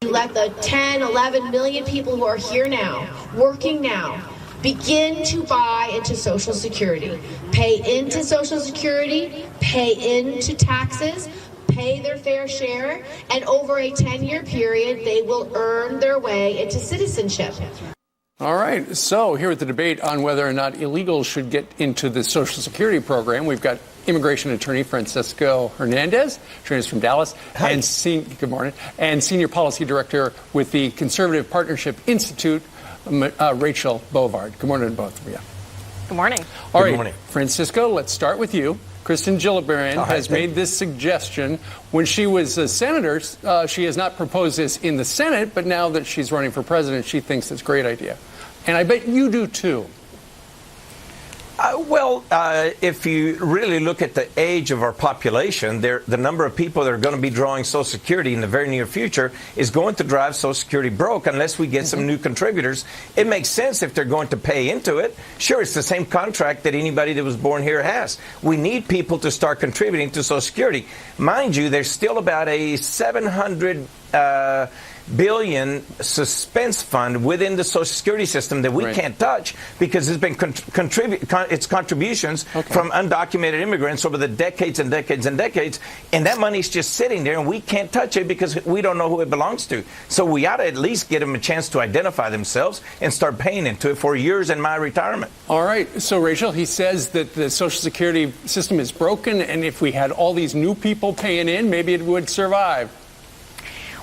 let the 10, 11 million people who are here now, working now, begin to buy into Social Security, pay into Social Security, pay into taxes, pay their fair share, and over a 10-year period, they will earn their way into citizenship. All right. So here at the debate on whether or not illegals should get into the Social Security program, we've got immigration attorney Francisco Hernandez, joining us from Dallas, Hi. and good morning, and senior policy director with the Conservative Partnership Institute, Rachel Bovard. Good morning to both of you. Good morning. All right, Good morning. Francisco, let's start with you. Kristen Gillibrand has made this suggestion. When she was a senator, she has not proposed this in the Senate, but now that she's running for president, she thinks it's a great idea. And I bet you do too. If you really look at the age of our population, the number of people that are going to be drawing Social Security in the very near future is going to drive Social Security broke unless we get some new contributors. It makes sense if they're going to pay into it. Sure, it's the same contract that anybody that was born here has. We need people to start contributing to Social Security. Mind you, there's still about a 700 billion suspense fund within the Social Security system that we can't touch because it's been its contributions from undocumented immigrants over the decades and decades and decades, and that money's just sitting there and we can't touch it because we don't know who it belongs to. So we ought to at least get them a chance to identify themselves and start paying into it for years in my retirement. All right. So, Rachel, he says that the Social Security system is broken, and if we had all these new people paying in, maybe it would survive.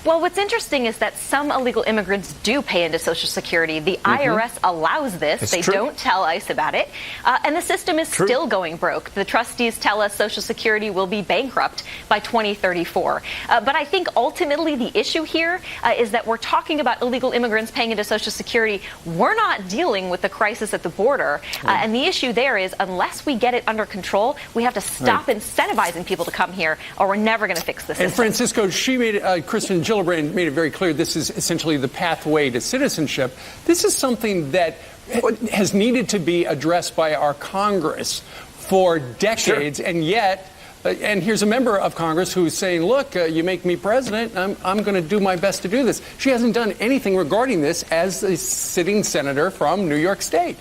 Well, what's interesting is that some illegal immigrants do pay into Social Security. The IRS allows this. They don't tell ICE about it. And the system is still going broke. The trustees tell us Social Security will be bankrupt by 2034. But I think ultimately the issue here is that we're talking about illegal immigrants paying into Social Security. We're not dealing with the crisis at the border. And the issue there is unless we get it under control, we have to stop incentivizing people to come here or we're never going to fix this. And Francisco, she made Kristen Gillibrand made it very clear this is essentially the pathway to citizenship. This is something that has needed to be addressed by our Congress for decades, and yet, and here's a member of Congress who's saying, look, you make me president, I'm going to do my best to do this. She hasn't done anything regarding this as a sitting senator from New York State.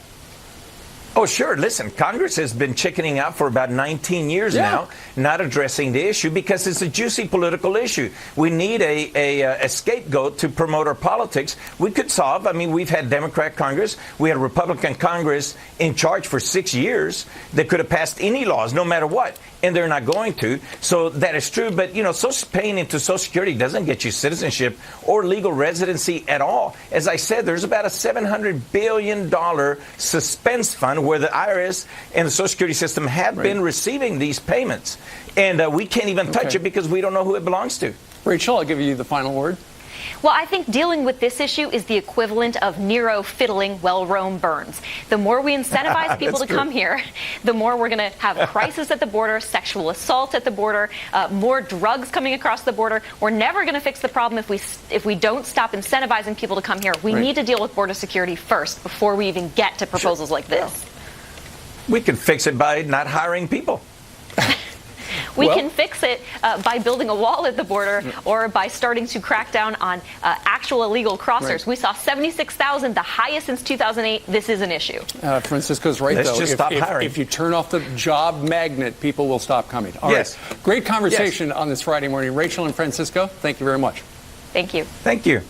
Oh, sure. Listen, Congress has been chickening out for about 19 years now, not addressing the issue because it's a juicy political issue. We need a scapegoat to promote our politics. We could solve. I mean, we've had Democrat Congress. We had a Republican Congress in charge for 6 years that could have passed any laws, no matter what. And they're not going to. So that is true. But, you know, paying into Social Security doesn't get you citizenship or legal residency at all. As I said, there's about a $700 billion suspense fund where the IRS and the Social Security system have been receiving these payments. And we can't even touch it because we don't know who it belongs to. Rachel, I'll give you the final word. Well, I think dealing with this issue is the equivalent of Nero fiddling while Rome burns. The more we incentivize people to come here, the more we're going to have a crisis at the border, sexual assault at the border, more drugs coming across the border. We're never going to fix the problem if we don't stop incentivizing people to come here. We need to deal with border security first before we even get to proposals like this. We can fix it by not hiring people. We can fix it by building a wall at the border or by starting to crack down on actual illegal crossers. We saw 76,000, the highest since 2008. This is an issue. Francisco's right, Let's though. just stop hiring. If you turn off the job magnet, people will stop coming. All right. Great conversation on this Friday morning. Rachel and Francisco, thank you very much. Thank you. Thank you.